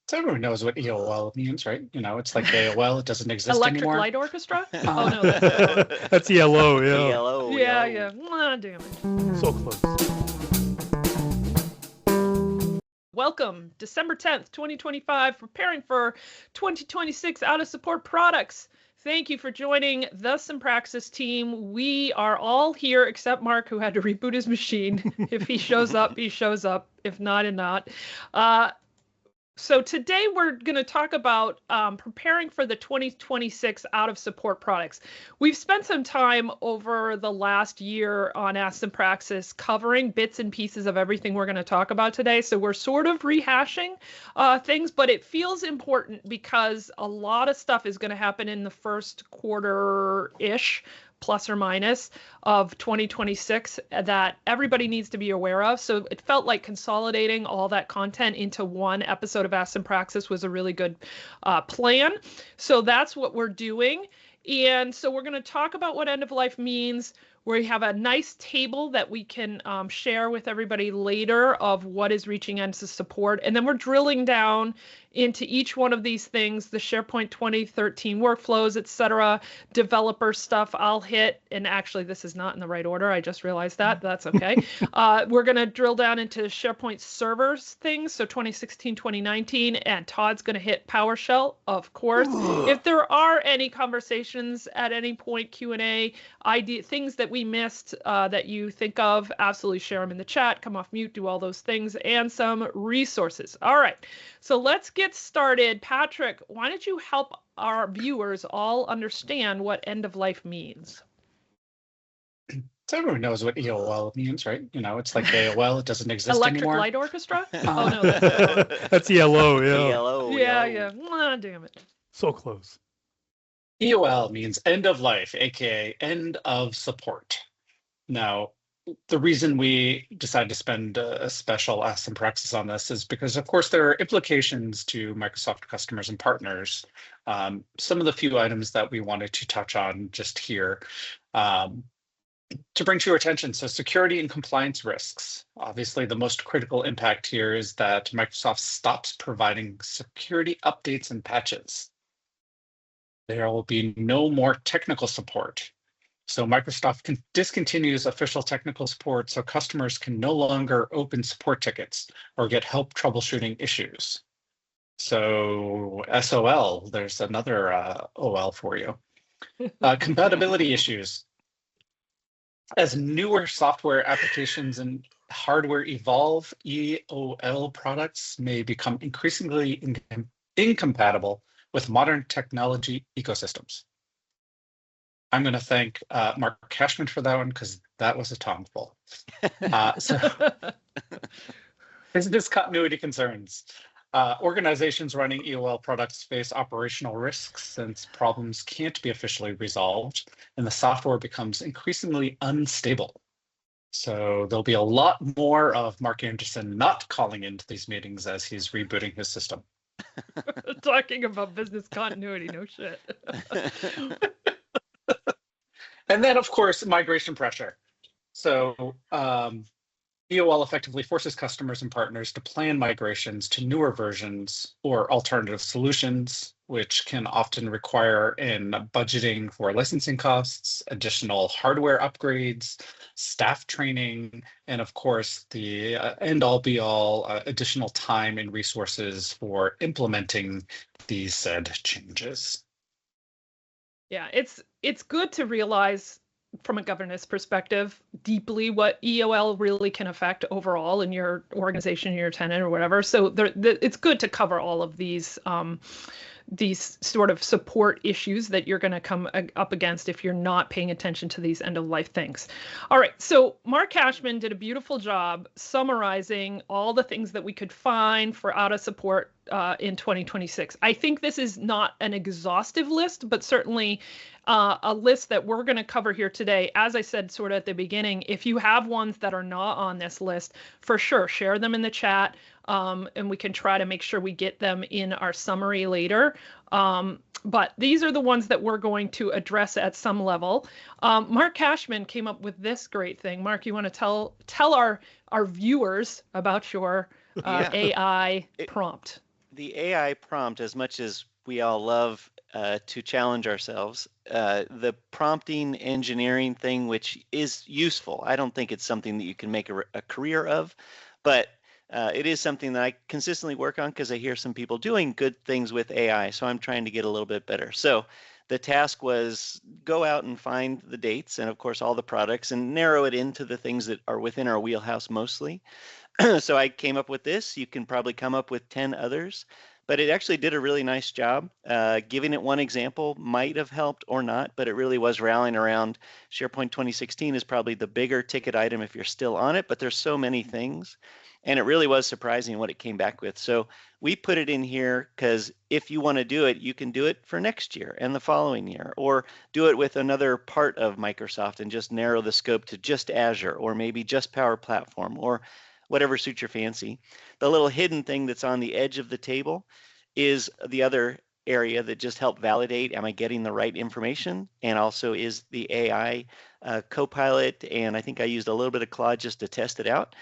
So everyone knows what EOL means, right? It's like AOL, it doesn't exist Electric anymore. Light Orchestra? Oh, no, that's That's ELO, yeah. Yellow. yeah, yeah. Ah, damn it. So close. Welcome, December 10th, 2025, preparing for 2026 out of support products. Thank you for joining the Simpraxis team. We are all here except Mark, who had to reboot his machine. If he shows up, he shows up. If not, and not. So today we're going to talk about preparing for the 2026 out of support products. We've spent some time over the last year on Ask Simpraxis covering bits and pieces of everything we're going to talk about today. So we're sort of rehashing things, but it feels important because a lot of stuff is going to happen in the first quarter-ish, plus or minus, of 2026 that everybody needs to be aware of. So it felt like consolidating all that content into one episode of Ask Simpraxis was a really good plan. So that's what we're doing. And so we're going to talk about what end of life means. We have a nice table that we can share with everybody later of what is reaching end to support. And then we're drilling down into each one of these things, the SharePoint 2013 workflows, etc., developer stuff I'll hit. And actually, this is not in the right order. I just realized that. That's okay. We're going to drill down into SharePoint servers things, so 2016, 2019, and Todd's going to hit PowerShell, of course. If there are any conversations at any point, Q&A, things that we missed that you think of, absolutely share them in the chat, come off mute, do all those things, and some resources. All right, so let's get started. Patrick, why don't you help our viewers all understand what end of life means? So everyone knows what EOL means, right? It's like AOL, it doesn't exist Electric anymore. Light Orchestra? Oh, no, that's That's ELO, yeah. Yellow. yeah, yeah. Ah, damn it. So close. EOL means end of life, aka end of support. Now, the reason we decided to spend a special Ask Simpraxis on this is because, of course, there are implications to Microsoft customers and partners. Some of the few items that we wanted to touch on just here to bring to your attention. So security and compliance risks. Obviously, the most critical impact here is that Microsoft stops providing security updates and patches. There will be no more technical support. So Microsoft discontinues official technical support so customers can no longer open support tickets or get help troubleshooting issues. So SOL, there's another OL for you. Compatibility issues. As newer software applications and hardware evolve, EOL products may become increasingly incompatible with modern technology ecosystems. I'm going to thank Mark Cashman for that one because that was a tongueful. So business continuity concerns. Organizations running EOL products face operational risks since problems can't be officially resolved and the software becomes increasingly unstable. So there'll be a lot more of Mark Anderson not calling into these meetings as he's rebooting his system. Talking about business continuity, no shit. And then, of course, migration pressure. So EOL effectively forces customers and partners to plan migrations to newer versions or alternative solutions, which can often require in budgeting for licensing costs, additional hardware upgrades, staff training, and of course, the end-all be-all additional time and resources for implementing these said changes. Yeah, it's good to realize from a governance perspective deeply what EOL really can affect overall in your organization, your tenant or whatever. So it's good to cover all of these sort of support issues that you're going to come up against if you're not paying attention to these end of life things. All right, so Mark Cashman did a beautiful job summarizing all the things that we could find for out of support in 2026. I think this is not an exhaustive list, but certainly a list that we're going to cover here today. As I said sort of at the beginning, if you have ones that are not on this list, for sure, share them in the chat. And we can try to make sure we get them in our summary later. But these are the ones that we're going to address at some level. Mark Cashman came up with this great thing. Mark, you want to tell our viewers about your AI prompt? the AI prompt, as much as we all love to challenge ourselves, the prompting engineering thing, which is useful. I don't think it's something that you can make a career of, but it is something that I consistently work on because I hear some people doing good things with AI. So I'm trying to get a little bit better. So the task was go out and find the dates and, of course, all the products and narrow it into the things that are within our wheelhouse mostly. So I came up with this. You can probably come up with 10 others, but it actually did a really nice job. Giving it one example might have helped or not, but it really was rallying around SharePoint 2016 is probably the bigger ticket item if you're still on it, but there's so many things. And it really was surprising what it came back with. So we put it in here because if you want to do it, you can do it for next year and the following year, or do it with another part of Microsoft and just narrow the scope to just Azure, or maybe just Power Platform, or whatever suits your fancy. The little hidden thing that's on the edge of the table is the other area that just help validate, am I getting the right information? And also is the AI Copilot, and I think I used a little bit of Claude just to test it out.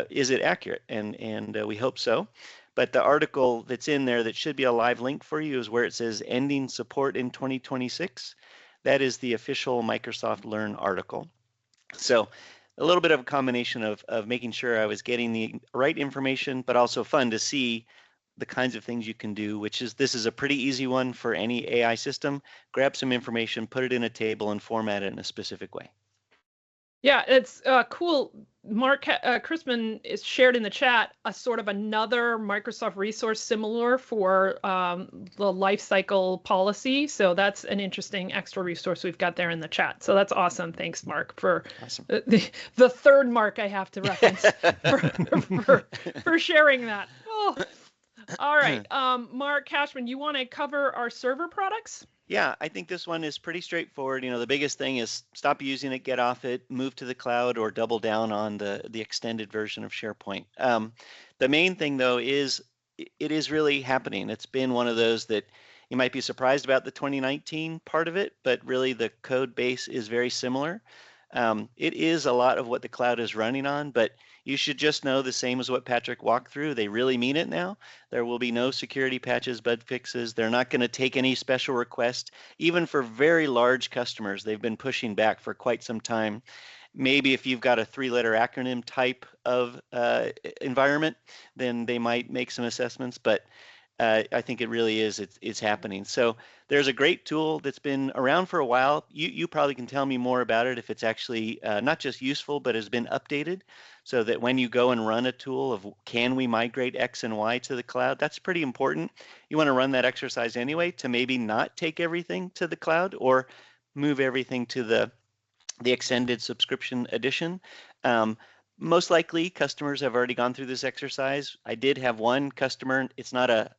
Is it accurate? And we hope so. But the article that's in there that should be a live link for you is where it says ending support in 2026. That is the official Microsoft Learn article. So a little bit of a combination of making sure I was getting the right information, but also fun to see the kinds of things you can do, which is this is a pretty easy one for any AI system. Grab some information, put it in a table, and format it in a specific way. Yeah, it's cool. Mark Crispin is shared in the chat a sort of another Microsoft resource similar for the lifecycle policy. So that's an interesting extra resource we've got there in the chat. So that's awesome. Thanks, Mark, for Awesome. the third Mark I have to reference for sharing that. Oh. All right, Mark Cashman, you want to cover our server products? Yeah, I think this one is pretty straightforward. You know, the biggest thing is stop using it, get off it, move to the cloud, or double down on the extended version of SharePoint. The main thing, though, is it is really happening. It's been one of those that you might be surprised about the 2019 part of it, but really the code base is very similar. It is a lot of what the cloud is running on, but you should just know the same as what Patrick walked through. They really mean it now. There will be no security patches, bug fixes. They're not going to take any special requests. Even for very large customers, they've been pushing back for quite some time. Maybe if you've got a 3-letter acronym type of environment, then they might make some assessments, but I think it really is, it's happening. So there's a great tool that's been around for a while. You probably can tell me more about it if it's actually not just useful, but has been updated so that when you go and run a tool of can we migrate X and Y to the cloud, that's pretty important. You want to run that exercise anyway to maybe not take everything to the cloud or move everything to the extended subscription edition. Most likely customers have already gone through this exercise. I did have one customer, it's not a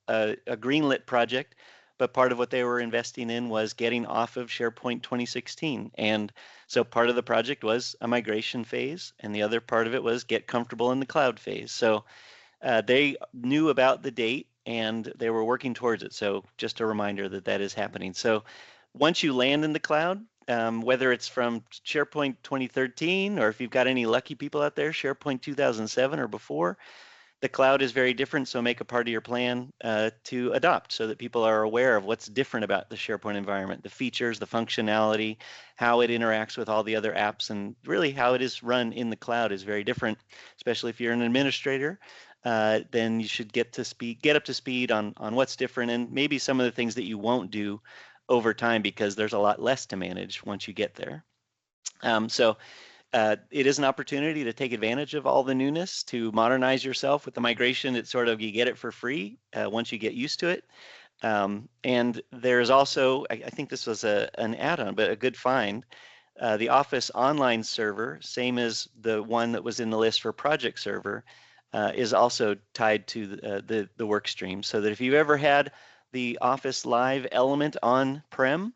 greenlit project, but part of what they were investing in was getting off of SharePoint 2016. And so part of the project was a migration phase, and the other part of it was get comfortable in the cloud phase. So they knew about the date and they were working towards it. So just a reminder that that is happening. So once you land in the cloud, whether it's from SharePoint 2013 or if you've got any lucky people out there, SharePoint 2007 or before, the cloud is very different. So make a part of your plan to adopt so that people are aware of what's different about the SharePoint environment, the features, the functionality, how it interacts with all the other apps, and really how it is run in the cloud is very different, especially if you're an administrator. Then you should get up to speed on what's different and maybe some of the things that you won't do over time because there's a lot less to manage once you get there. So it is an opportunity to take advantage of all the newness, to modernize yourself with the migration. It's sort of, you get it for free once you get used to it. And there's also, I think this was an add-on, but a good find, the Office Online Server, same as the one that was in the list for Project Server, is also tied to the work stream. So that if you've ever had the Office Live element on-prem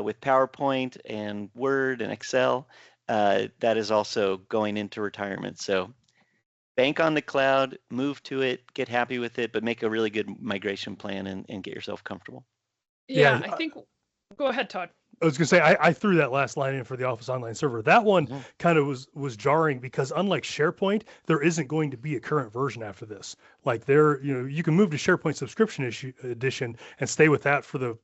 with PowerPoint and Word and Excel, that is also going into retirement. So bank on the cloud, move to it, get happy with it, but make a really good migration plan and get yourself comfortable. Yeah, I think, go ahead, Todd. I was gonna say I threw that last line in for the Office Online Server. That one Mhm. kind of was jarring because unlike SharePoint, there isn't going to be a current version after this. Like you can move to SharePoint Subscription Edition and stay with that for the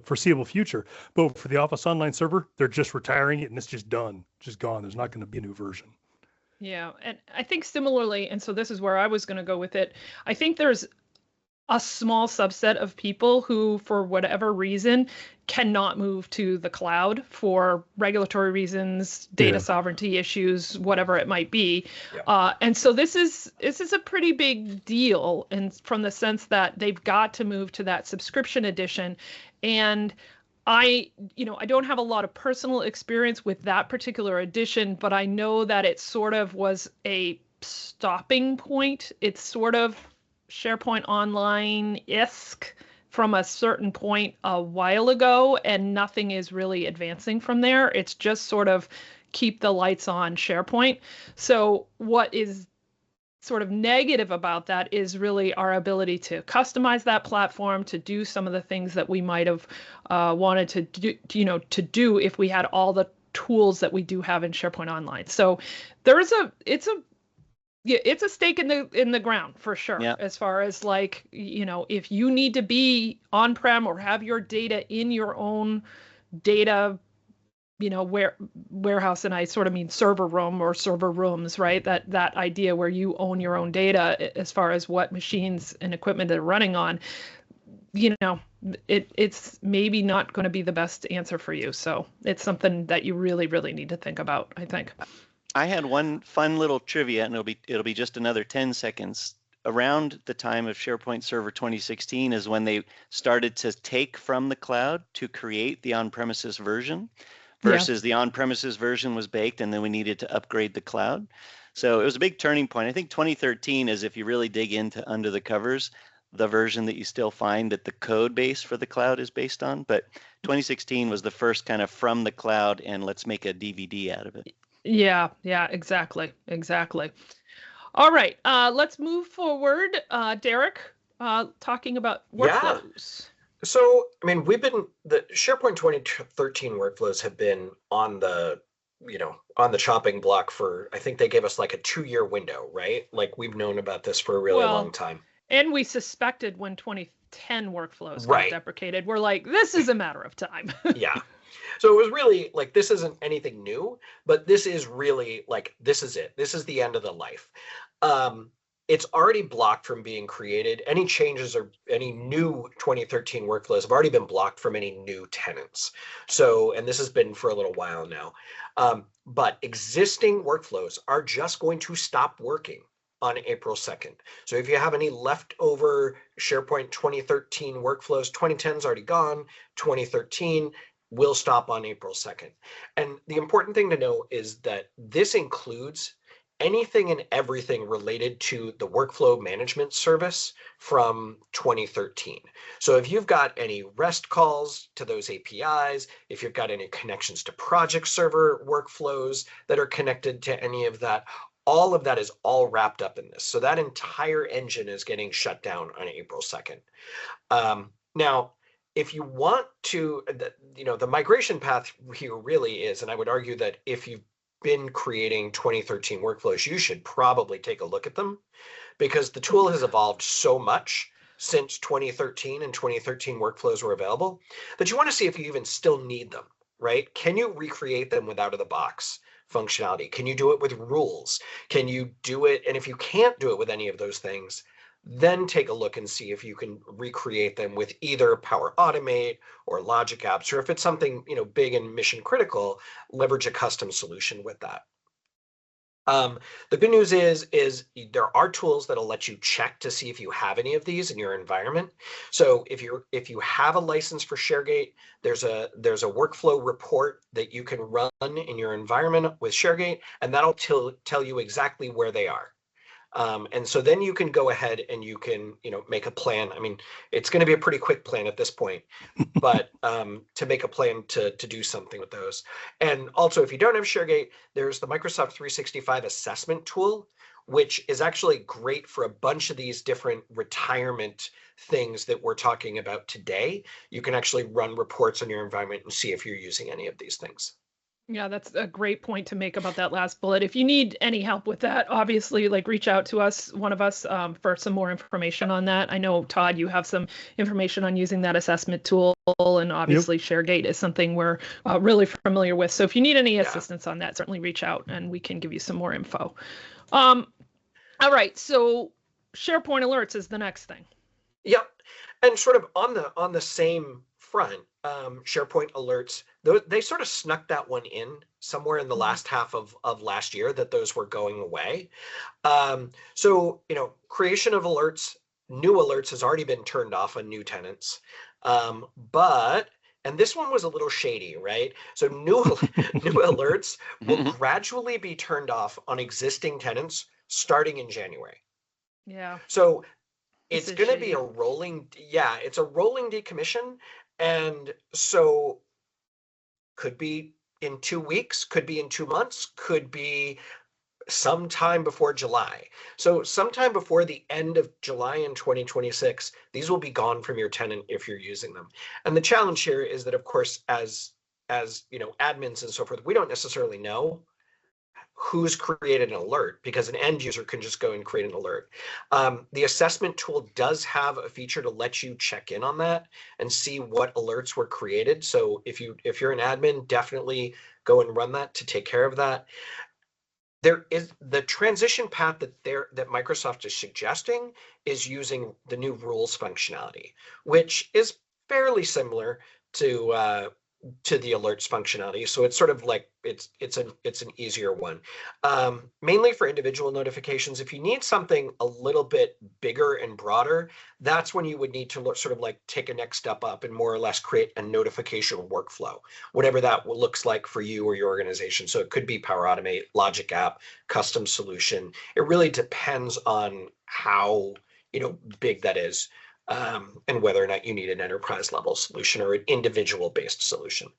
foreseeable future. But for the Office Online Server, they're just retiring it and it's just done, just gone. There's not going to be a new version. Yeah, and I think similarly, and so this is where I was going to go with it. I think there's a small subset of people who, for whatever reason, cannot move to the cloud for regulatory reasons, data sovereignty issues, whatever it might be. Yeah. And so this is a pretty big deal, and from the sense that they've got to move to that subscription edition. And I don't have a lot of personal experience with that particular edition, but I know that it sort of was a stopping point. It's sort of SharePoint Online-esque from a certain point a while ago, and nothing is really advancing from there. It's just sort of keep the lights on SharePoint. So what is sort of negative about that is really our ability to customize that platform, to do some of the things that we might have wanted to do if we had all the tools that we do have in SharePoint Online. So it's a stake in the ground for sure. Yeah. As far as if you need to be on-prem or have your data in your own data, warehouse, and I sort of mean server room or server rooms, right? That idea where you own your own data as far as what machines and equipment they're running on, it's maybe not going to be the best answer for you. So it's something that you really, really need to think about, I think. I had one fun little trivia, and it'll be just another 10 seconds. Around the time of SharePoint Server 2016 is when they started to take from the cloud to create the on-premises version, versus the on-premises version was baked and then we needed to upgrade the cloud. So it was a big turning point. I think 2013 is, if you really dig into under the covers, the version that you still find that the code base for the cloud is based on. But 2016 was the first kind of from the cloud and let's make a DVD out of it. Yeah, exactly. All right, let's move forward. Derek, talking about workflows. So, I mean, the SharePoint 2013 workflows have been on the chopping block for, I think they gave us like a 2-year window, right? Like we've known about this for a really long time. And we suspected when 2010 workflows got deprecated, we're like, this is a matter of time. Yeah. So it was really like, this isn't anything new, but this is really like, this is it. This is the end of the life. It's already blocked from being created. Any changes or any new 2013 workflows have already been blocked from any new tenants. So, and this has been for a little while now. But existing workflows are just going to stop working on April 2nd. So if you have any leftover SharePoint 2013 workflows, 2010's already gone, 2013 will stop on April 2nd. And the important thing to know is that this includes anything and everything related to the workflow management service from 2013. So if you've got any REST calls to those APIs, if you've got any connections to project server workflows that are connected to any of that, all of that is all wrapped up in this. So that entire engine is getting shut down on April 2nd. Now, if you want to, the migration path here really is, and I would argue that if you've been creating 2013 workflows, you should probably take a look at them, because the tool has evolved so much since 2013 and 2013 workflows were available that you want to see if you even still need them, right? Can you recreate them with out-of-the-box functionality? Can you do it with rules? Can you do it? And if you can't do it with any of those things, then take a look and see if you can recreate them with either Power Automate or Logic Apps, or if it's something big and mission critical, leverage a custom solution with that. The good news is there are tools that'll let you check to see if you have any of these in your environment. So if you have a license for ShareGate, there's a workflow report that you can run in your environment with ShareGate, and that'll tell you exactly where they are. And so then you can go ahead and you can, make a plan. I mean, it's going to be a pretty quick plan at this point, but to make a plan to do something with those. And also, if you don't have ShareGate, there's the Microsoft 365 assessment tool, which is actually great for a bunch of these different retirement things that we're talking about today. You can actually run reports on your environment and see if you're using any of these things. Yeah, that's a great point to make about that last bullet. If you need any help with that, obviously, like reach out to us, one of us, for some more information on that. I know, Todd, you have some information on using that assessment tool, and obviously ShareGate is something we're really familiar with. So if you need any assistance on that, certainly reach out and we can give you some more info. All right, so SharePoint Alerts is the next thing. Yep, and sort of on the same front, SharePoint Alerts, they sort of snuck that one in somewhere in the last half of last year, that those were going away. So, creation of alerts, new alerts has already been turned off on new tenants. And this one was a little shady, right? So new alerts will gradually be turned off on existing tenants starting in January. Yeah. So it's going to be a rolling, it's a rolling decommission. And so could be in 2 weeks, could be in 2 months, could be sometime before July. So sometime before the end of July in 2026, these will be gone from your tenant if you're using them. And the challenge here is that, of course, as admins and so forth, we don't necessarily know who's created an alert, because an end user can just go and create an alert. The assessment tool does have a feature to let you check in on that and see what alerts were created. So if you're an admin, definitely go and run that to take care of that. There is the transition path that Microsoft is suggesting is using the new rules functionality, which is fairly similar to the alerts functionality. So it's sort of like it's an easier one, mainly for individual notifications. If you need something a little bit bigger and broader, that's when you would need to sort of like take a next step up and more or less create a notification workflow, whatever that looks like for you or your organization. So it could be Power Automate, Logic App, custom solution. It really depends on how big that is. And whether or not you need an enterprise level solution or an individual based solution.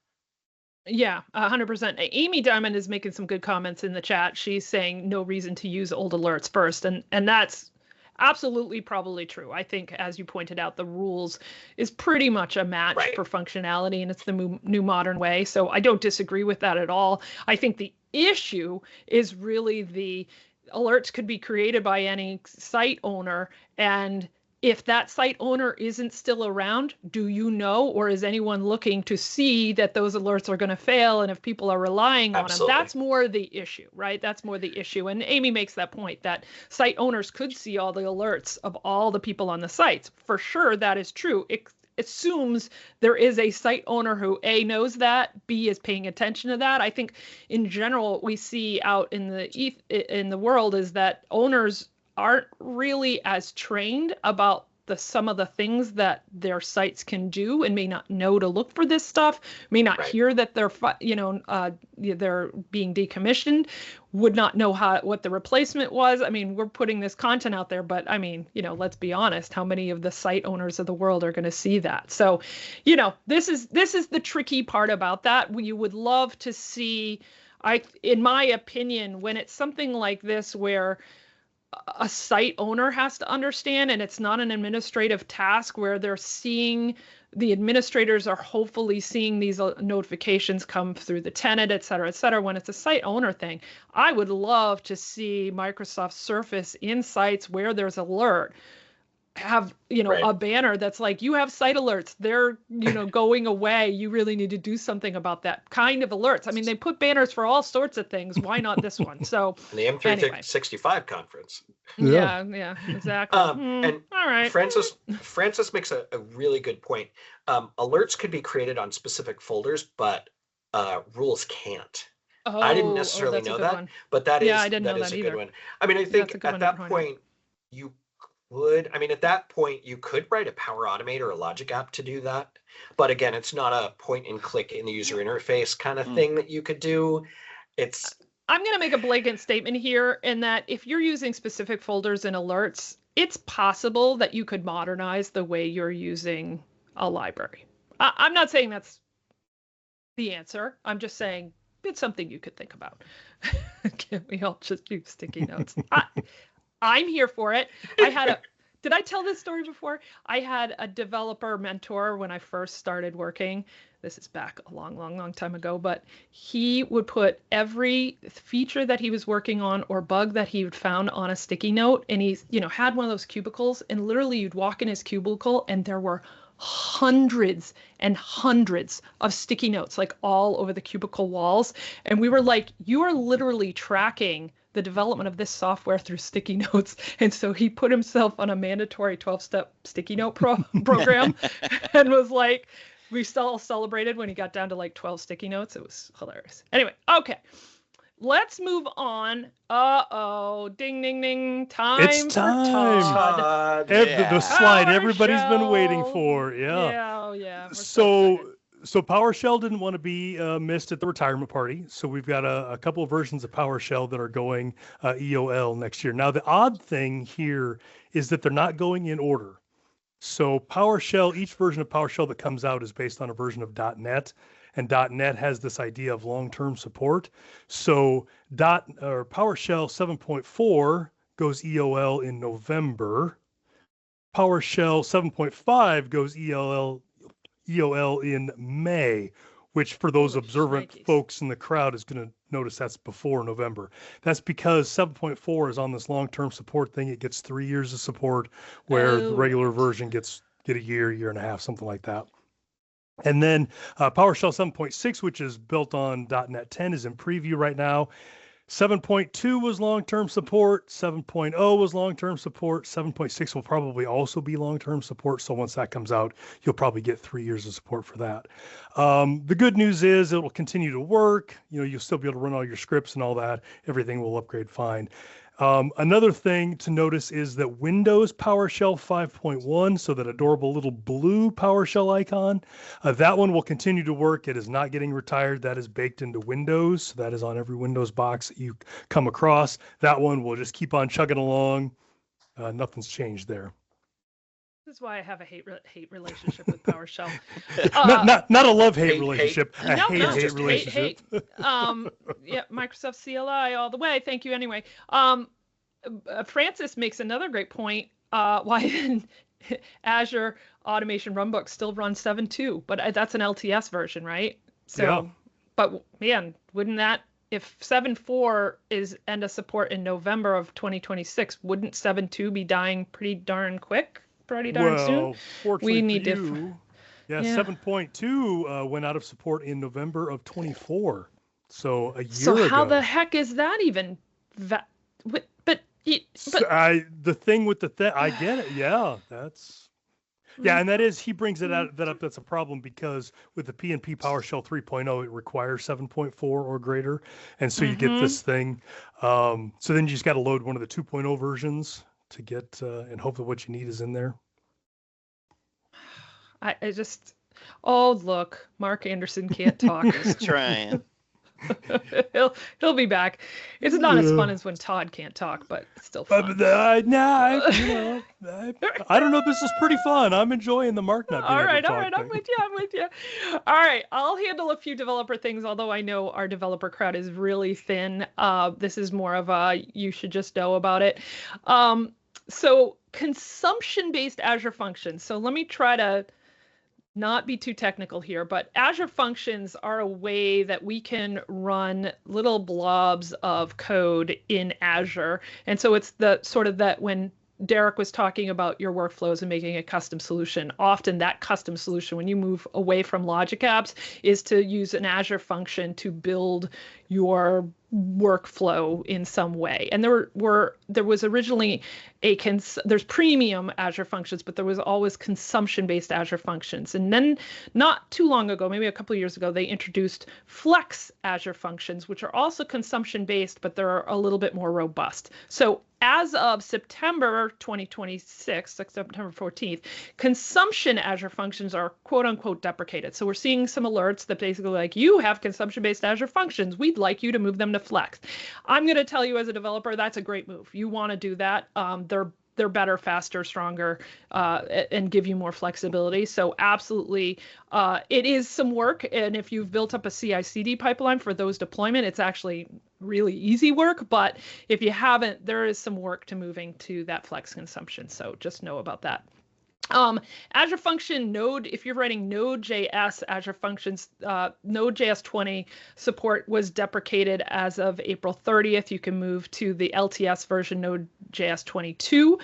Yeah, 100%. Amy Diamond is making some good comments in the chat. She's saying no reason to use old alerts first. And that's absolutely probably true. I think, as you pointed out, the rules is pretty much a match for functionality, and it's the new modern way. So I don't disagree with that at all. I think the issue is really the alerts could be created by any site owner, and if that site owner isn't still around, do you know, or is anyone looking to see that those alerts are going to fail? And if people are relying on them, that's more the issue, right? That's more the issue. And Amy makes that point that site owners could see all the alerts of all the people on the sites. For sure, that is true. It assumes there is a site owner who A, knows that, B, is paying attention to that. I think in general, what we see out in the world is that owners aren't really as trained about some of the things that their sites can do, and may not know to look for this stuff, may not hear that they're being decommissioned, would not know what the replacement was. I mean, we're putting this content out there, but I mean, let's be honest, how many of the site owners of the world are going to see that? So, this is the tricky part about that. You would love to see, in my opinion, when it's something like this where a site owner has to understand, and it's not an administrative task where the administrators are hopefully seeing these notifications come through the tenant, et cetera, et cetera. When it's a site owner thing, I would love to see Microsoft Surface in sites where there's alert have a banner that's like, you have site alerts, they're going away, you really need to do something about that kind of alerts. I mean, they put banners for all sorts of things, why not this one? So the M365 conference. Yeah, exactly. And all right, Francis makes a really good point. Alerts could be created on specific folders, but rules can't. I didn't necessarily know that, but that is a good one. I mean, I think at that point you could write a Power Automate or a Logic app to do that. But again, it's not a point and click in the user interface kind of thing that you could do. I'm going to make a blanket statement here in that if you're using specific folders and alerts, it's possible that you could modernize the way you're using a library. I'm not saying that's the answer. I'm just saying it's something you could think about. Can't we all just use sticky notes? I'm here for it. Did I tell this story before? I had a developer mentor when I first started working. This is back a long, long, long time ago, but he would put every feature that he was working on or bug that he had found on a sticky note. And he, had one of those cubicles, and literally you'd walk in his cubicle and there were hundreds and hundreds of sticky notes, like all over the cubicle walls. And we were like, you are literally tracking the development of this software through sticky notes. And so he put himself on a mandatory 12-step sticky note program and was like, we still celebrated when he got down to like 12 sticky notes. It was hilarious. Anyway, okay. Let's move on. Uh-oh. Ding, ding, ding. It's time. Todd. The slide everybody's been PowerShell. waiting for. Yeah. Yeah, oh yeah. We're So PowerShell didn't want to be missed at the retirement party. So we've got a couple of versions of PowerShell that are going EOL next year. Now, the odd thing here is that they're not going in order. So PowerShell, each version of PowerShell that comes out is based on a version of .NET. And .NET has this idea of long-term support. So PowerShell 7.4 goes EOL in November. PowerShell 7.5 goes EOL in May, which for those observant folks in the crowd is going to notice that's before November. That's because 7.4 is on this long-term support thing. It gets 3 years of support, where the regular version get a year and a half, something like that. And then PowerShell 7.6, which is built on .NET 10, is in preview right now. 7.2 was long-term support. 7.0 was long-term support. 7.6 will probably also be long-term support. So once that comes out, you'll probably get 3 years of support for that. The good news is it will continue to work. You'll still be able to run all your scripts and all that. Everything will upgrade fine. Another thing to notice is that Windows PowerShell 5.1, so that adorable little blue PowerShell icon, that one will continue to work. It is not getting retired. That is baked into Windows. So that is on every Windows box that you come across. That one will just keep on chugging along. Nothing's changed there. This is why I have a hate relationship with PowerShell. Not a love-hate relationship. A hate relationship. Yeah, Microsoft CLI all the way. Thank you anyway. Francis makes another great point. Why Azure Automation Runbook still runs 7.2, but that's an LTS version, right? So, yeah. But man, wouldn't that, if 7.4 is end of support in November of 2026, wouldn't 7.2 be dying pretty darn quick? Pretty darn soon. Fortunately we need for you, yeah. 7.2 went out of support in November of 24, so a year ago. So how the heck is that even? The thing with I get it. Yeah, that's and that is, he brings it out that up. That's a problem because with the PNP PowerShell 3.0, it requires 7.4 or greater, and so you get this thing. So then you just got to load one of the 2.0 versions to get and hope that what you need is in there. I just, look, Mark Anderson can't talk. He's trying. he'll be back. It's not as fun as when Todd can't talk, but it's still fun. I don't know. This is pretty fun. I'm enjoying the Mark not being able to talk. All right. I'm with you. All right. I'll handle a few developer things, although I know our developer crowd is really thin. This is more of a, you should just know about it. So consumption-based Azure functions. So let me try to not be too technical here, but Azure functions are a way that we can run little blobs of code in Azure. And so it's the sort of that when Derek was talking about your workflows and making a custom solution, often that custom solution, when you move away from Logic Apps, is to use an Azure function to build your workflow in some way. And there was originally there's premium Azure functions, but there was always consumption-based Azure functions. And then not too long ago, maybe a couple of years ago, they introduced Flex Azure functions, which are also consumption-based, but they're a little bit more robust. So as of September 2026, like September 14th, consumption Azure functions are quote unquote deprecated. So we're seeing some alerts that basically like, you have consumption-based Azure functions. We'd like you to move them to Flex. I'm going to tell you as a developer, that's a great move. You want to do that. They're they're better, faster, stronger, and give you more flexibility. So absolutely, it is some work. And if you've built up a CI/CD pipeline for those deployment, it's actually really easy work. But if you haven't, there is some work to moving to that flex consumption. So just know about that. Azure Function Node, if you're writing Node.js, Azure Functions, Node.js 20 support was deprecated as of April 30th. You can move to the LTS version Node.js 22.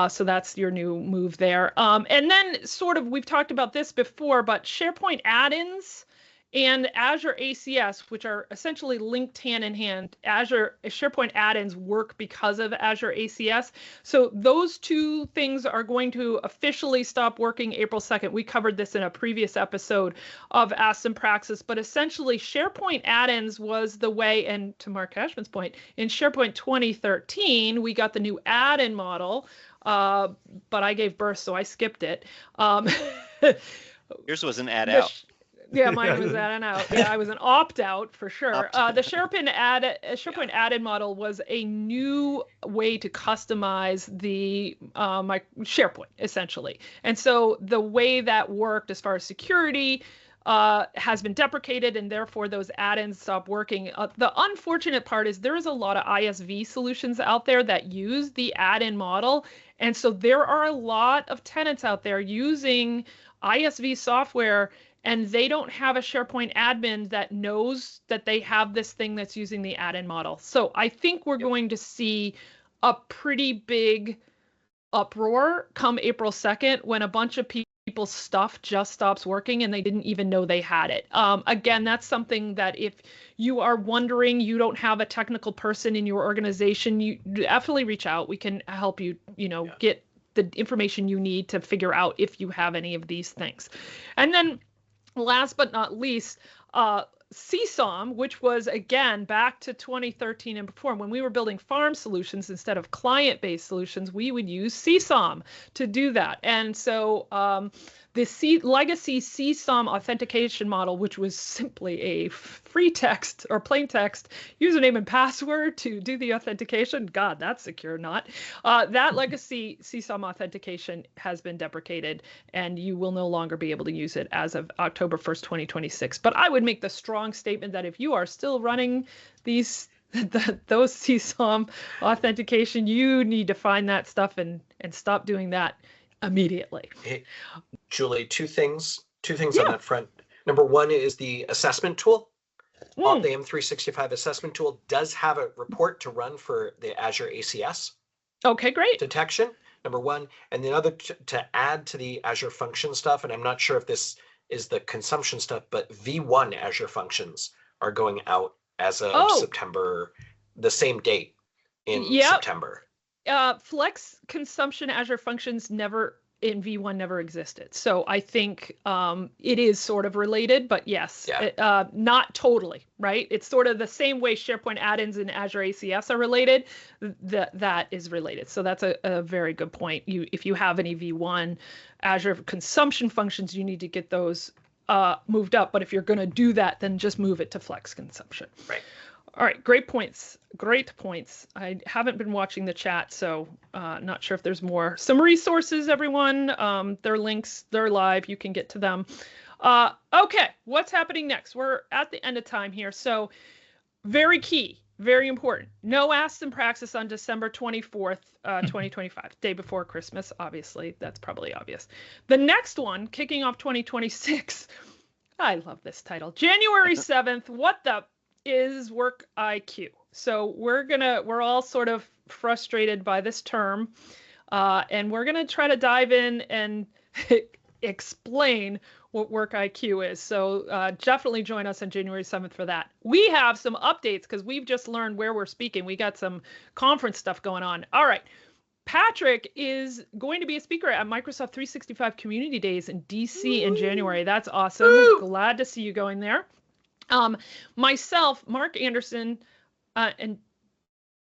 So that's your new move there. And then sort of, we've talked about this before, but SharePoint add-ins and Azure ACS, which are essentially linked hand in hand. Azure SharePoint add-ins work because of Azure ACS. So those two things are going to officially stop working April 2nd. We covered this in a previous episode of Ask Some Praxis, but essentially SharePoint add-ins was the way, and to Mark Cashman's point, in SharePoint 2013, we got the new add-in model, but I gave birth, so I skipped it. Yours was an add-out. Yeah, mine was add out. Yeah, I was an opt-out for sure. The SharePoint add-in model was a new way to customize the my SharePoint, essentially. And so the way that worked as far as security has been deprecated, and therefore those add-ins stop working. The unfortunate part is there is a lot of ISV solutions out there that use the add-in model. And so there are a lot of tenants out there using ISV software, and they don't have a SharePoint admin that knows that they have this thing that's using the add-in model. So I think we're going to see a pretty big uproar come April 2nd when a bunch of people's stuff just stops working and they didn't even know they had it. Again, that's something that if you are wondering, you don't have a technical person in your organization, you definitely reach out. We can help you, get the information you need to figure out if you have any of these things. And then last but not least, CSOM, which was, again, back to 2013 and before, when we were building farm solutions instead of client-based solutions, we would use CSOM to do that. And so the legacy CSOM authentication model, which was simply a free text or plain text username and password to do the authentication. God, that's secure, not. That legacy CSOM authentication has been deprecated, and you will no longer be able to use it as of October 1st, 2026. But I would make the strong statement that if you are still running those CSOM authentication, you need to find that stuff and stop doing that immediately. Hey, Julie, two things on that front. Number one is the assessment tool. The M365 assessment tool does have a report to run for the Azure ACS. Okay, great. Detection, number one. And the other to add to the Azure function stuff, and I'm not sure if this is the consumption stuff, but V1 Azure functions are going out as of September, the same date in September. Flex consumption Azure functions in V1 never existed. So I think it is sort of related, but yes, not totally, right? It's sort of the same way SharePoint add-ins and Azure ACS are related, that is related. So that's a very good point. If you have any V1 Azure consumption functions, you need to get those moved up. But if you're going to do that, then just move it to Flex consumption. Right. All right, great points. Great points. I haven't been watching the chat, so not sure if there's more. Some resources, everyone. They're links. They're live. You can get to them. Okay, what's happening next? We're at the end of time here, so very key, very important. No Ask Some Praxis on December 24th, 2025, day before Christmas. Obviously, that's probably obvious. The next one, kicking off 2026. I love this title. January 7th. What the is Work IQ. So we're all sort of frustrated by this term, and we're gonna try to dive in and explain what Work IQ is. So definitely join us on January 7th for that. We have some updates because we've just learned where we're speaking. We got some conference stuff going on. All right. Patrick is going to be a speaker at Microsoft 365 Community Days in DC in January. That's awesome. Woo! Glad to see you going there. Myself, Mark Anderson, and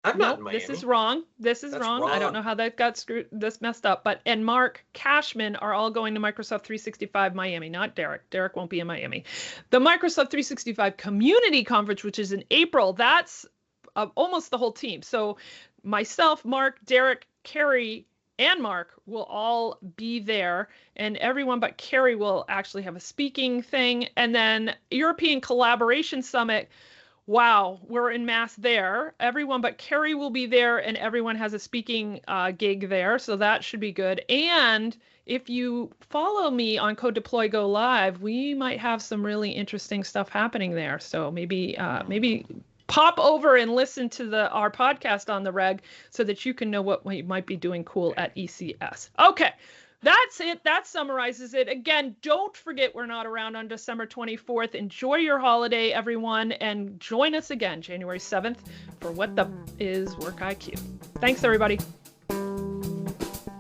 I'm not in Miami. This is wrong. That's wrong. I don't know how that got messed up. And Mark Cashman are all going to Microsoft 365 Miami, not Derek. Derek won't be in Miami. The Microsoft 365 Community Conference, which is in April, that's almost the whole team. So myself, Mark, Derek, Carrie, and Mark will all be there, and everyone but Carrie will actually have a speaking thing. And then European Collaboration Summit, wow, we're in mass there. Everyone but Carrie will be there, and everyone has a speaking gig there, so that should be good. And if you follow me on Code Deploy Go Live, we might have some really interesting stuff happening there. So maybe pop over and listen to our podcast on the reg so that you can know what we might be doing cool at ECS. Okay, that's it. That summarizes it. Again, don't forget we're not around on December 24th. Enjoy your holiday, everyone, and join us again January 7th for What the is Work IQ. Thanks, everybody.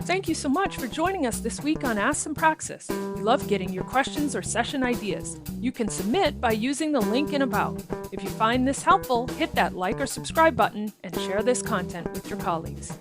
Thank you so much for joining us this week on Ask Some Praxis. We love getting your questions or session ideas. You can submit by using the link in About. If you find this helpful, hit that like or subscribe button and share this content with your colleagues.